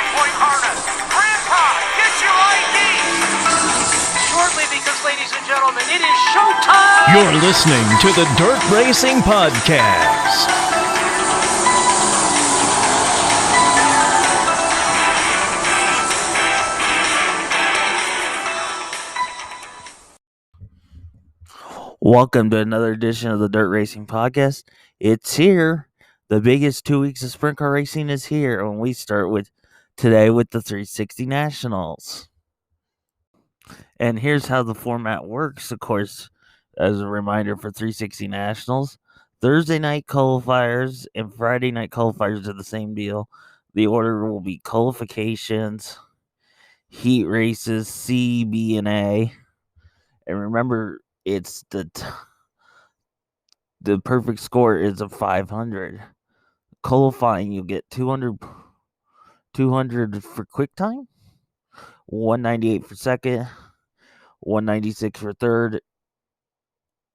5-point harness. Grandpa, get your ID. Shortly, because, ladies and gentlemen, it is showtime. You're listening to the Dirt Racing Podcast. Welcome to another edition of the Dirt Racing Podcast. It's here. The biggest 2 weeks of sprint car racing is here, and we start with today with the 360 Nationals. And here's how the format works, of course, as a reminder for 360 Nationals. Thursday night qualifiers and Friday night qualifiers are the same deal. The order will be qualifications, heat races, C, B, and A. And remember, it's the perfect score is a 500. Qualifying, you'll get 200 for quick time, 198 for second, 196 for third,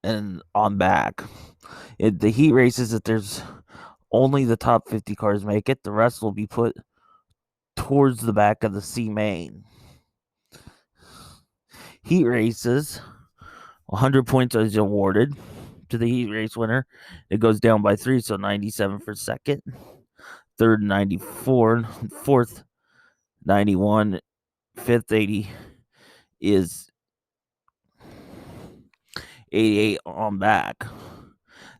and on back. The heat races, if there's only the top 50 cars make it, the rest will be put towards the back of the C main. Heat races, 100 points is awarded to the heat race winner. It goes down by 3, so 97 for second, third 94, fourth 91, fifth 80 is 88 on back.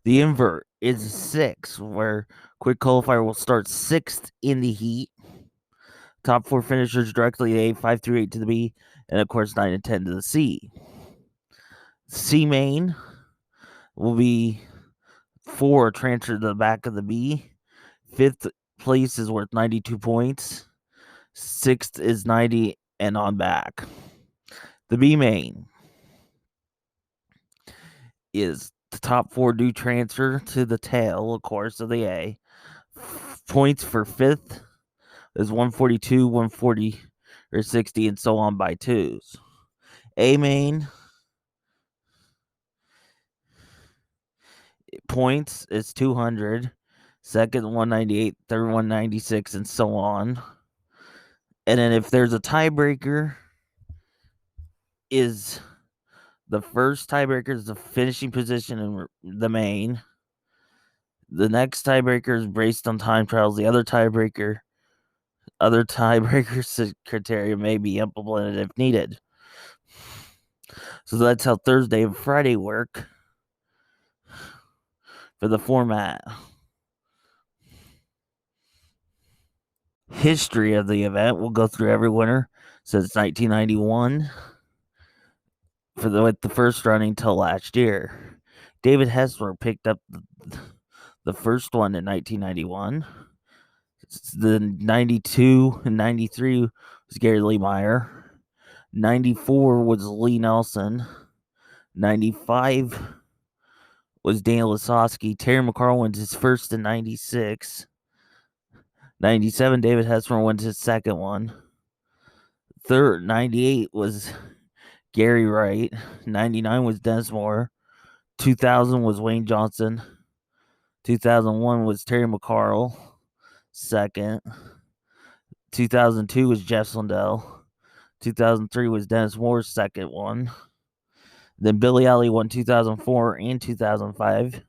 The invert is 6, where quick qualifier will start 6th in the heat. Top 4 finishers directly to A, 5 through 8 to the B, and of course 9 and 10 to the C. C main will be 4 transferred to the back of the B. 5th place is worth 92 points. 6th is 90 and on back. The B main is the top 4 do transfer to the tail, of course, of the A. Points for 5th is 142, 140, or 60, and so on by 2s. A main points is 200, second 198, third 196, and so on. And then if there's a tiebreaker, is the first tiebreaker is the finishing position in the main. The next tiebreaker is based on time trials. The other tiebreaker criteria may be implemented if needed. So that's how Thursday and Friday work for the format. History of the event, we'll go through every winner since 1991 with the first running till last year. David Hessler picked up the first one in 1991. The 92 and 93 was Gary Lee Meyer. 94 was Lee Nelson. 95 was Dan Lasowski. Terry McCarl wins his first in 96. 97, David Hessler wins his second one. Third, 98 was Gary Wright. 99 was Dennis Moore. 2000 was Wayne Johnson. 2001 was Terry McCarl. Second. 2002 was Jeff Slindell. 2003 was Dennis Moore's second one. Then Billy Alley won 2004 and 2005.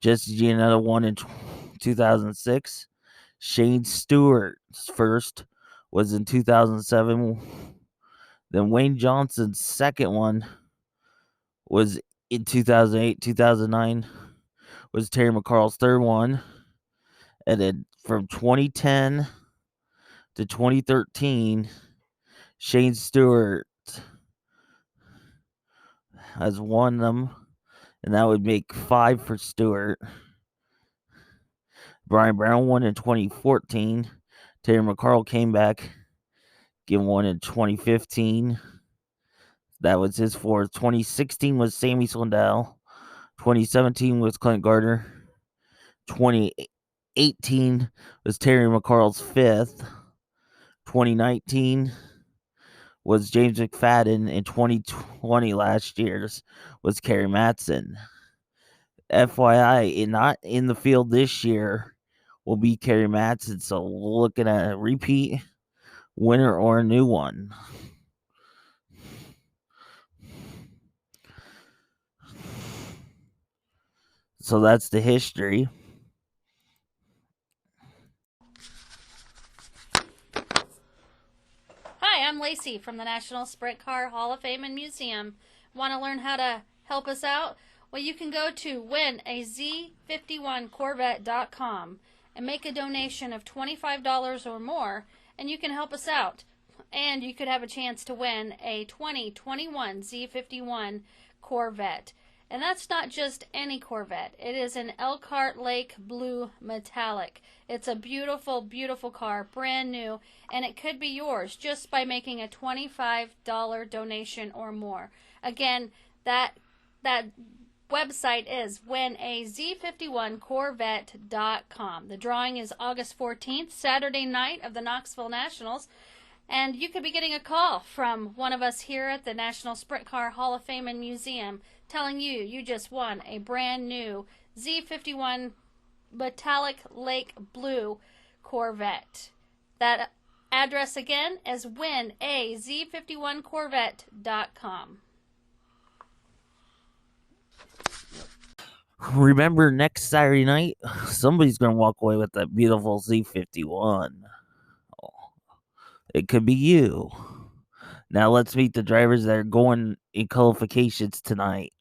Jesse Giannetta won in 2006. Shane Stewart's first was in 2007. Then Wayne Johnson's second one was in 2008. 2009 was Terry McCarl's third one. And then from 2010 to 2013, Shane Stewart has won them, and that would make 5 for Stewart. Brian Brown won in 2014. Terry McCarl came back, given one in 2015. That was his fourth. 2016 was Sammy Swindell. 2017 was Clint Gardner. 2018 was Terry McCarl's fifth. 2019 was James McFadden. In 2020 last year was Kerry Matson. FYI, not in the field this year will be Kerry Matson. So looking at a repeat winner or a new one. So that's the history. Hi, I'm Lacey from the National Sprint Car Hall of Fame and Museum. Want to learn how to help us out? Well, you can go to winaz51corvette.com and make a donation of $25 or more, and you can help us out. And you could have a chance to win a 2021 Z51 Corvette. And that's not just any Corvette. It is an Elkhart Lake Blue Metallic. It's a beautiful, beautiful car, brand new, and it could be yours just by making a $25 donation or more. Again, that website is winaz51corvette.com. The drawing is August 14th, Saturday night of the Knoxville Nationals. And you could be getting a call from one of us here at the National Sprint Car Hall of Fame and Museum telling you just won a brand new Z51 Metallic Lake Blue Corvette. That address again is winaz51corvette.com. Remember, next Saturday night, somebody's going to walk away with that beautiful Z51. It could be you. Now let's meet the drivers that are going in qualifications tonight.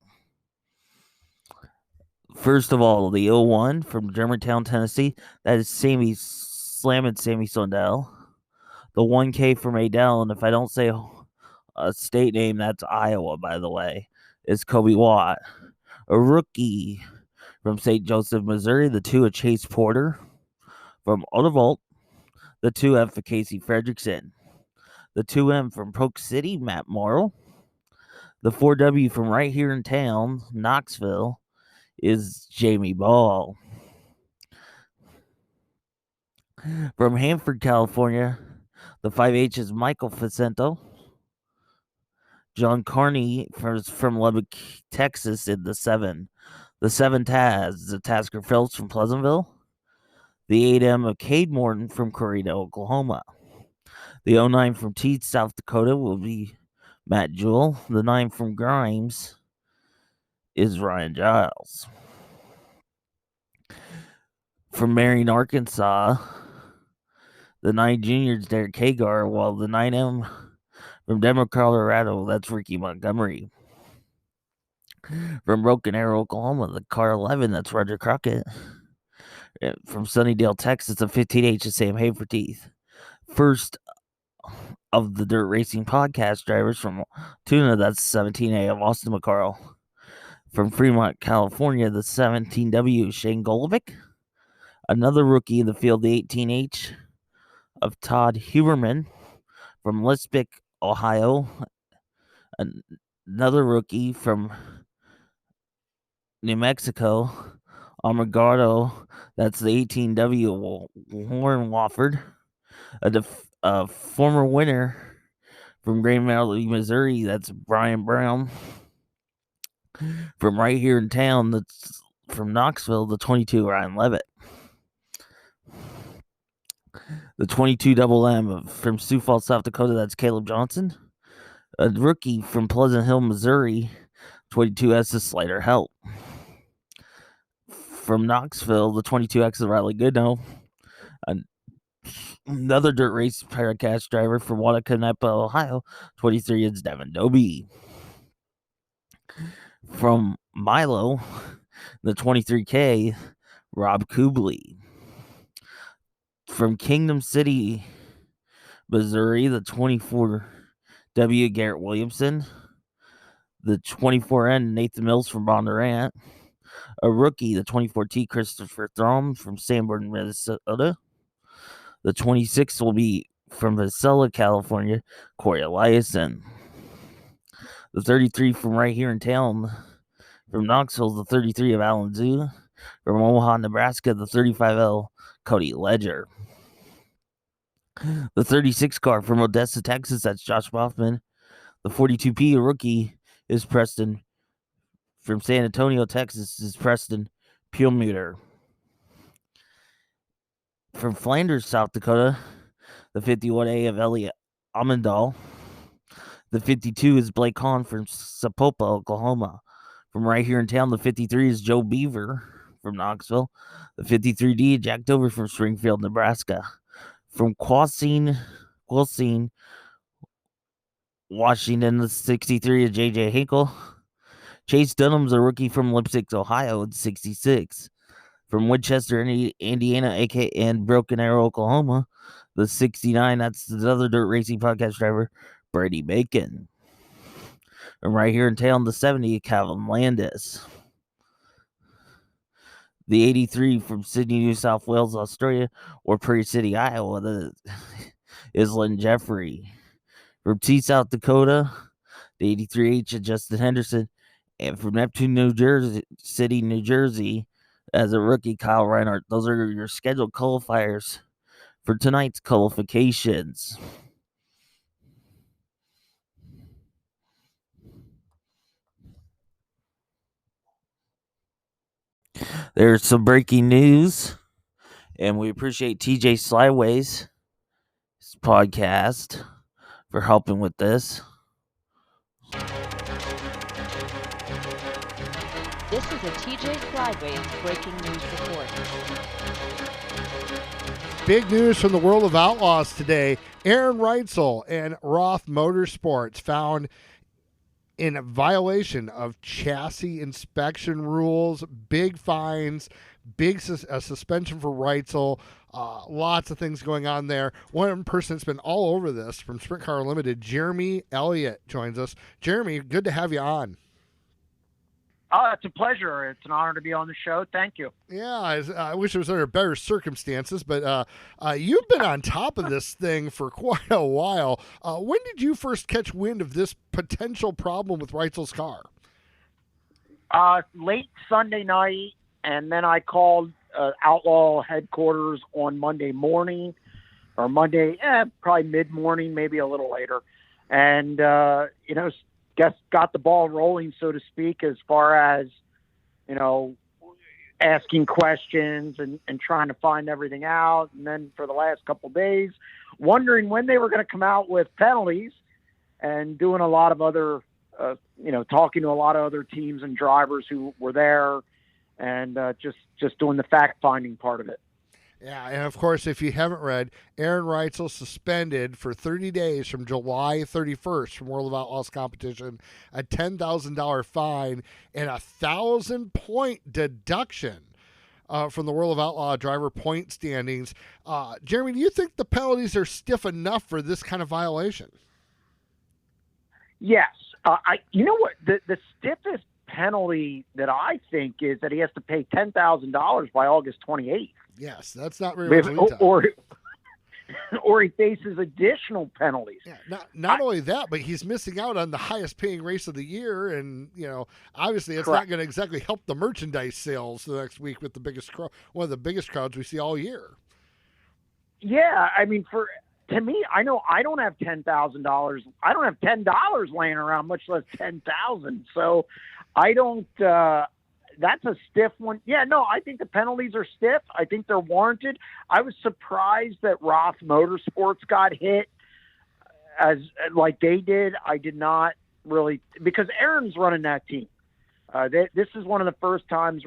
First of all, the 01 from Germantown, Tennessee. That is Sammy Sondel. The 1K from Adele, and if I don't say a state name, that's Iowa, by the way, is Kobe Watt. A rookie from St. Joseph, Missouri. The 2 of Chase Porter. From Ottervolt, the 2F of Casey Fredrickson. The 2M from Polk City, Matt Morrow. The 4W from right here in town, Knoxville, is Jamie Ball. From Hanford, California, the 5H is Michael Facento. John Carney from Lubbock, Texas, in the 7. The 7 Taz, the Tasker Phelps from Pleasantville. The 8M of Cade Morton from Corrida, Oklahoma. The 09 from Teats, South Dakota, will be Matt Jewell. The 9 from Grimes is Ryan Giles. From Marion, Arkansas, the 9 juniors, Derek Hagar, while the 9M from Denver, Colorado, that's Ricky Montgomery. From Broken Arrow, Oklahoma, the car 11, that's Roger Crockett. From Sunnydale, Texas, the 15H is Sam Haverteeth. First of the Dirt Racing Podcast drivers from Tuna, that's 17A of Austin McCarl. From Fremont, California, the 17W, Shane Golovic. Another rookie in the field, the 18H of Todd Huberman. From Lispik, Ohio. Another rookie from New Mexico, Amargado. That's the 18W, Warren Wofford. A former winner from Grand Valley, Missouri, that's Brian Brown. From right here in town, that's from Knoxville, the 22, Ryan Levitt. The 22 Double M from Sioux Falls, South Dakota, that's Caleb Johnson. A rookie from Pleasant Hill, Missouri, 22S is Slider Help. From Knoxville, the 22X is Riley Goodnow. Another dirt race Paracast driver from Wattacanepa, Ohio, 23 is Devin Dobie. From Milo, the 23K, Rob Kubley. From Kingdom City, Missouri, the 24W, Garrett Williamson. The 24N, Nathan Mills from Bondurant. A rookie, the 24T, Christopher Throm from Sanborn, Minnesota. The 26 will be from Vasella, California, Corey Eliason. The 33 from right here in town, from Knoxville, the 33 of Alan Zoo. From Omaha, Nebraska, the 35L, Cody Ledger. The 36 car from Odessa, Texas, that's Josh Boffman. The 42P, a rookie, is Preston. From San Antonio, Texas, is Preston Peelmuter. from Flanders, South Dakota, the 51A of Elliot Amendal. The 52 is Blake Hahn from Sapulpa, Oklahoma. From right here in town, the 53 is Joe Beaver from Knoxville. The 53D, Jack Dover from Springfield, Nebraska. From Quasin, Washington, the 63 is J.J. Hinkle. Chase Dunham's a rookie from Lipstick, Ohio, at 66. From Winchester, Indiana, and Broken Arrow, Oklahoma, the 69, that's the other dirt racing podcast driver, Brady Bacon. And right here in town, the 70, Calvin Landis. The 83 from Sydney, New South Wales, Australia, or Prairie City, Iowa, is Lynn Jeffrey. From T, South Dakota, the 83H of Justin Henderson. And from Neptune, New Jersey, as a rookie, Kyle Reinhardt. Those are your scheduled qualifiers for tonight's qualifications. There's some breaking news, and we appreciate TJ Slyways' podcast for helping with this. This is a TJ Slyways breaking news report. Big news from the world of outlaws today. Aaron Reitzel and Roth Motorsports found in violation of chassis inspection rules, big fines, suspension for Reitzel, lots of things going on there. One person that's been all over this from Sprint Car Unlimited, Jeremy Elliott, joins us. Jeremy, good to have you on. Oh, it's a pleasure. It's an honor to be on the show. Thank you. Yeah, I wish it was under better circumstances, but you've been on top of this thing for quite a while. When did you first catch wind of this potential problem with Reitzel's car? Late Sunday night, and then I called Outlaw headquarters on Monday morning, or Monday, probably mid-morning, maybe a little later. And, got the ball rolling, so to speak, as far as, asking questions and trying to find everything out. And then for the last couple of days, wondering when they were going to come out with penalties, and doing a lot of other, talking to a lot of other teams and drivers who were there, and just doing the fact-finding part of it. Yeah, and of course, if you haven't read, Aaron Reitzel suspended for 30 days from July 31st from World of Outlaws competition, a $10,000 fine, and a 1,000-point deduction from the World of Outlaw driver point standings. Jeremy, do you think the penalties are stiff enough for this kind of violation? Yes. You know what? The stiffest penalty that I think is that he has to pay $10,000 by August 28th. Yes, that's not very much lead time. Or he faces additional penalties. Yeah, not only that, but he's missing out on the highest paying race of the year, and obviously it's not going to exactly help the merchandise sales the next week with one of the biggest crowds we see all year. Yeah, I mean, to me, I know I don't have $10,000. I don't have $10 laying around, much less $10,000. So I don't. That's a stiff one. Yeah, no, I think the penalties are stiff. I think they're warranted. I was surprised that Roth Motorsports got hit as like they did. I did not really, because Aaron's running that team. This is one of the first times,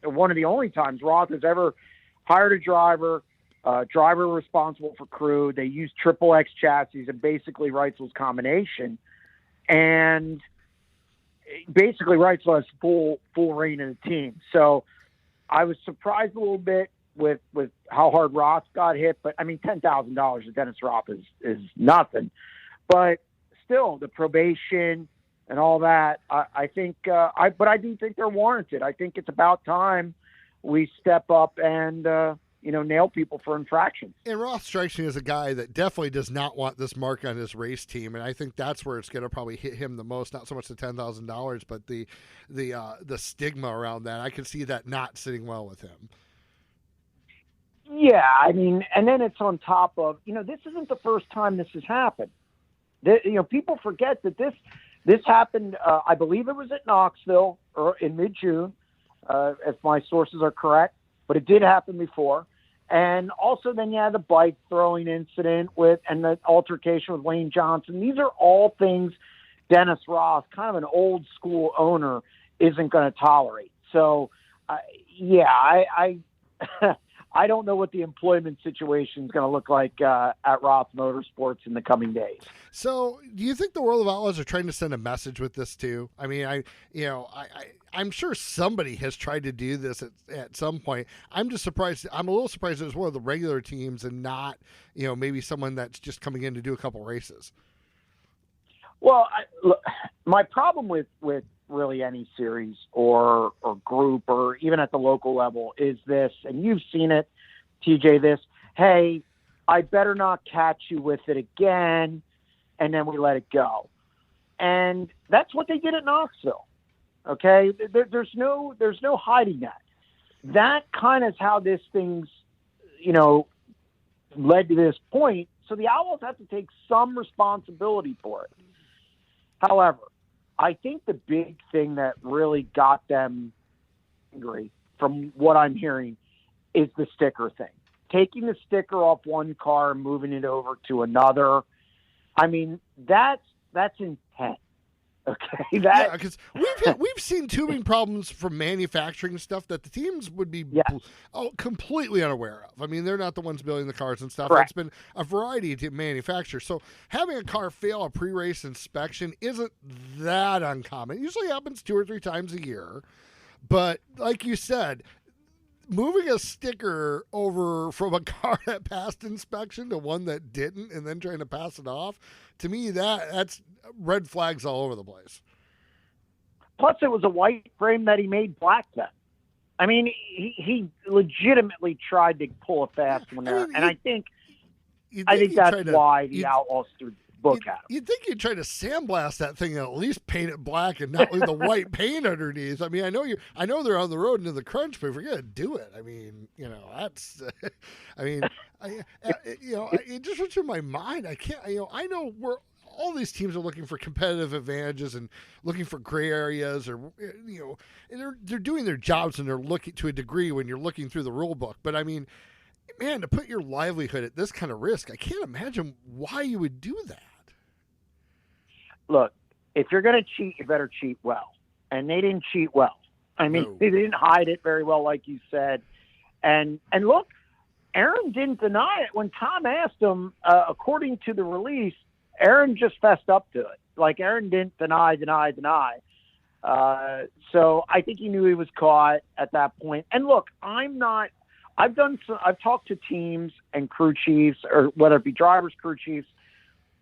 one of the only times Roth has ever hired a driver responsible for crew. They use triple X chassis and basically Reitzel's combination. And basically Reitzel has full reign of the team. So I was surprised a little bit with how hard Roth got hit, but I mean, $10,000 to Dennis Roth is nothing, but still the probation and all that. I think, but I do think they're warranted. I think it's about time we step up and, nail people for infractions. And Roth strikes me as a guy that definitely does not want this mark on his race team, and I think that's where it's going to probably hit him the most. Not so much the $10,000, but the stigma around that. I can see that not sitting well with him. Yeah, I mean, and then it's on top of this isn't the first time this has happened. People forget that this happened. I believe it was at Knoxville or in mid-June, if my sources are correct. But it did happen before. And also then you had the bike throwing incident and the altercation with Lane Johnson. These are all things Dennis Ross, kind of an old school owner, isn't going to tolerate. So, I I don't know what the employment situation is going to look like at Roth Motorsports in the coming days. So, do you think the World of Outlaws are trying to send a message with this too? I mean, I'm sure somebody has tried to do this at some point. I'm just surprised. I'm a little surprised it was one of the regular teams and not, maybe someone that's just coming in to do a couple races. Well, look, my problem with really any series or group or even at the local level is this, and you've seen it, TJ, this, hey, I better not catch you with it again, and then we let it go. And that's what they did at Knoxville. Okay? There's no hiding that. That kind of is how this thing's, led to this point. So the Outlaws have to take some responsibility for it. However, I think the big thing that really got them angry, from what I'm hearing, is the sticker thing. Taking the sticker off one car and moving it over to another. I mean, that's intense. Okay, yeah, because we've seen tubing problems from manufacturing stuff that the teams would be completely unaware of. I mean, they're not the ones building the cars and stuff. Correct. It's been a variety of manufacturers. So having a car fail a pre-race inspection isn't that uncommon. It usually happens 2 or 3 times a year. But like you said, moving a sticker over from a car that passed inspection to one that didn't and then trying to pass it off, to me, that's red flags all over the place. Plus, it was a white frame that he made black then. I mean, he legitimately tried to pull a fast one there. I think that's why the Outlaws threw book at him. You'd think you'd try to sandblast that thing and at least paint it black and not leave the white paint underneath. I mean, I know they're on the road into the crunch, but if you're gonna do it, I mean, that's. I mean, it just went through my mind. I can't. I know all these teams are looking for competitive advantages and looking for gray areas, or and they're doing their jobs and they're looking to a degree when you're looking through the rule book. But I mean, man, to put your livelihood at this kind of risk, I can't imagine why you would do that. Look, if you're going to cheat, you better cheat well. And they didn't cheat well. I mean, They didn't hide it very well, like you said. And look, Aaron didn't deny it. When Tom asked him, according to the release, Aaron just fessed up to it. Like, Aaron didn't deny. So I think he knew he was caught at that point. And look, I've talked to teams and crew chiefs, or whether it be drivers, crew chiefs,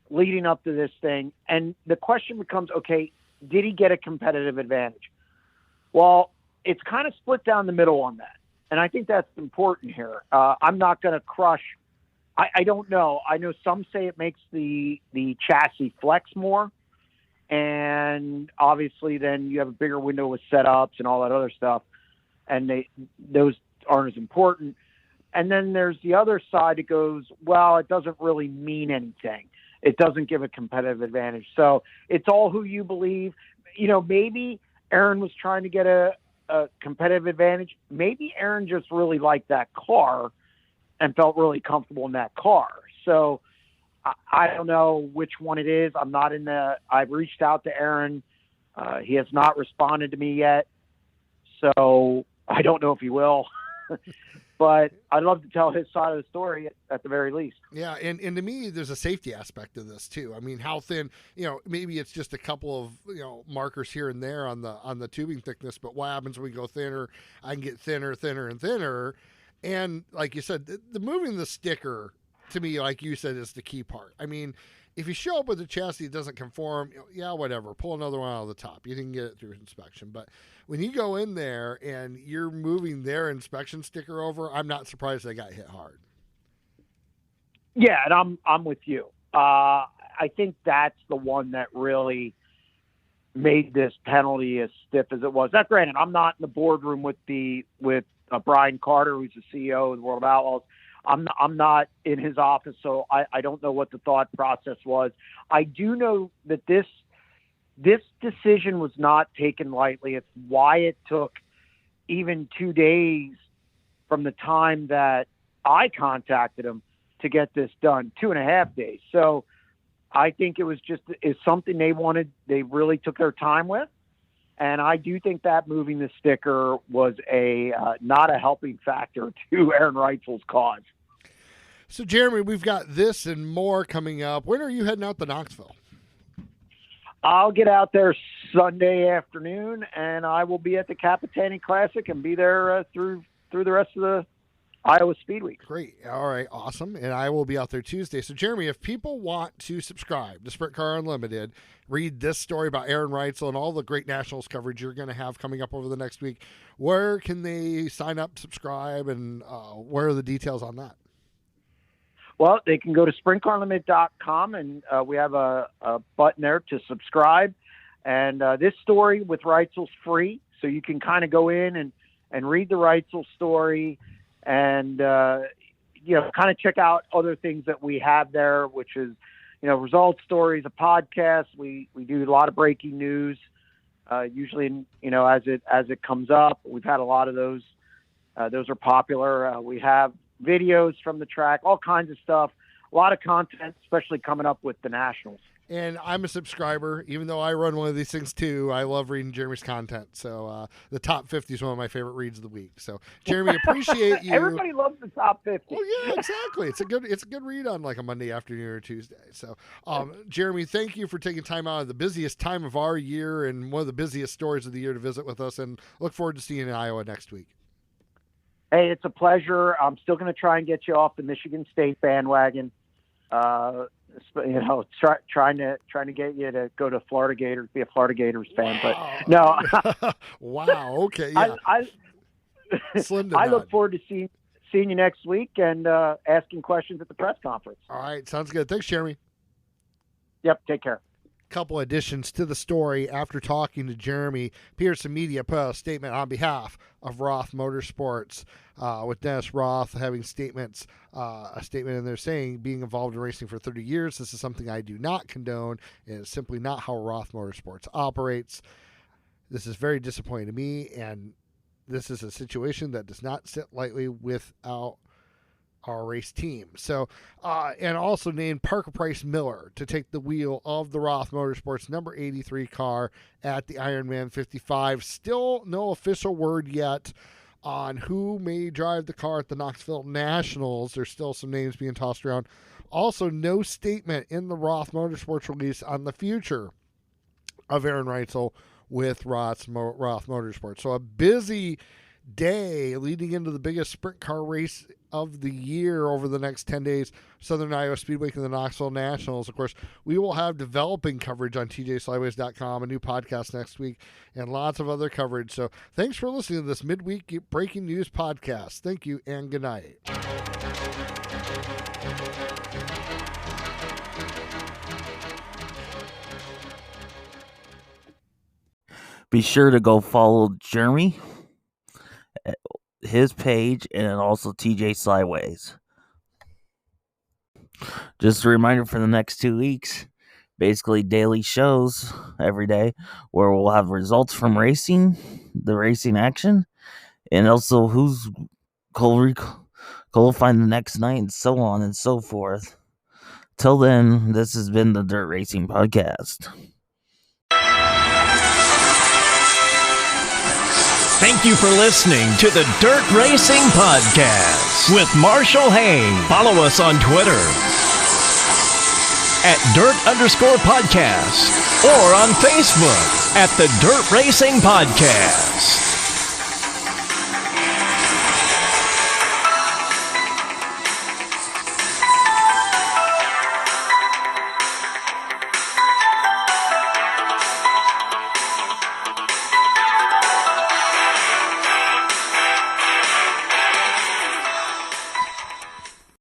leading up to this thing. And the question becomes, okay, did he get a competitive advantage? Well, it's kind of split down the middle on that. And I think that's important here. I'm not going to crush. I don't know. I know some say it makes the chassis flex more. And obviously then you have a bigger window with setups and all that other stuff. And those aren't as important. And then there's the other side that goes, well, it doesn't really mean anything. It doesn't give a competitive advantage. So it's all who you believe. Maybe Aaron was trying to get a competitive advantage. Maybe Aaron just really liked that car and felt really comfortable in that car. So I don't know which one it is. I've reached out to Aaron. He has not responded to me yet. So I don't know if he will. But I'd love to tell his side of the story at the very least. Yeah, and to me, there's a safety aspect of this too. I mean, how thin? Maybe it's just a couple of markers here and there on the tubing thickness. But what happens when we go thinner? I can get thinner, and thinner. And like you said, the moving the sticker, to me, like you said, is the key part. I mean, if you show up with a chassis that doesn't conform, whatever, pull another one out of the top. You didn't get it through inspection. But when you go in there and you're moving their inspection sticker over, I'm not surprised they got hit hard. Yeah, and I'm with you. I think that's the one that really made this penalty as stiff as it was. Now, granted, I'm not in the boardroom with Brian Carter, who's the CEO of the World of Outlaws. I'm not in his office, so I don't know what the thought process was. I do know that this decision was not taken lightly. It's why it took even 2 days from the time that I contacted them to get this done, 2.5 days. So I think it was something they really took their time with. And I do think that moving the sticker was not a helping factor to Aaron Reitzel's cause. So, Jeremy, we've got this and more coming up. When are you heading out to Knoxville? I'll get out there Sunday afternoon, and I will be at the Capitani Classic and be there through the rest of the Iowa Speed Week. Great. All right. Awesome. And I will be out there Tuesday. So, Jeremy, if people want to subscribe to Sprint Car Unlimited, read this story about Aaron Reitzel and all the great Nationals coverage you're going to have coming up over the next week, where can they sign up, subscribe, and where are the details on that? Well, they can go to sprintcarunlimited.com, and we have a button there to subscribe. And this story with Reitzel's free, so you can kind of go in and read the Reitzel story and, kind of check out other things that we have there, which is, results stories, a podcast. We do a lot of breaking news, usually, as it comes up. We've had a lot of those. Those are popular. We have videos from the track, all kinds of stuff, a lot of content, especially coming up with the Nationals. And I'm a subscriber, even though I run one of these things too. I love reading Jeremy's content. So the top 50 is one of my favorite reads of the week. So Jeremy, appreciate you. Everybody loves the top 50. Well, yeah, exactly. It's a good read on like a Monday afternoon or Tuesday. So Jeremy, thank you for taking time out of the busiest time of our year and one of the busiest stories of the year to visit with us, and look forward to seeing you in Iowa next week. Hey, it's a pleasure. I'm still going to try and get you off the Michigan State bandwagon. Trying to get you to go to Florida Gators, be a Florida Gators fan. But no. Wow. Okay. Yeah. I look forward to seeing you next week and asking questions at the press conference. All right. Sounds good. Thanks, Jeremy. Yep. Take care. Couple additions to the story. After talking to Jeremy, Pearson Media put out a statement on behalf of Roth Motorsports, with Dennis Roth having a statement in there saying, being involved in racing for 30 years, this is something I do not condone, and it's simply not how Roth Motorsports operates. This is very disappointing to me, and this is a situation that does not sit lightly without our race team. So, and also named Parker Price Miller to take the wheel of the Roth Motorsports number 83 car at the Ironman 55. Still no official word yet on who may drive the car at the Knoxville Nationals. There's still some names being tossed around. Also, no statement in the Roth Motorsports release on the future of Aaron Reitzel with Roth Motorsports. So a busy day leading into the biggest sprint car race of the year over the next 10 days, Southern Iowa Speedway and the Knoxville Nationals. Of course, we will have developing coverage on tjslideways.com, a new podcast next week, and lots of other coverage. So thanks for listening to this midweek breaking news podcast. Thank you and good night. Be sure to go follow Jeremy, his page, and also TJ Slideways. Just a reminder for the next 2 weeks, basically daily shows every day where we'll have results from racing, the racing action, and also who's qualifying the next night, and so on and so forth. Till then, this has been the Dirt Racing Podcast. Thank you for listening to the Dirt Racing Podcast with Marshall Hayne. Follow us on Twitter at Dirt_podcast or on Facebook at the Dirt Racing Podcast.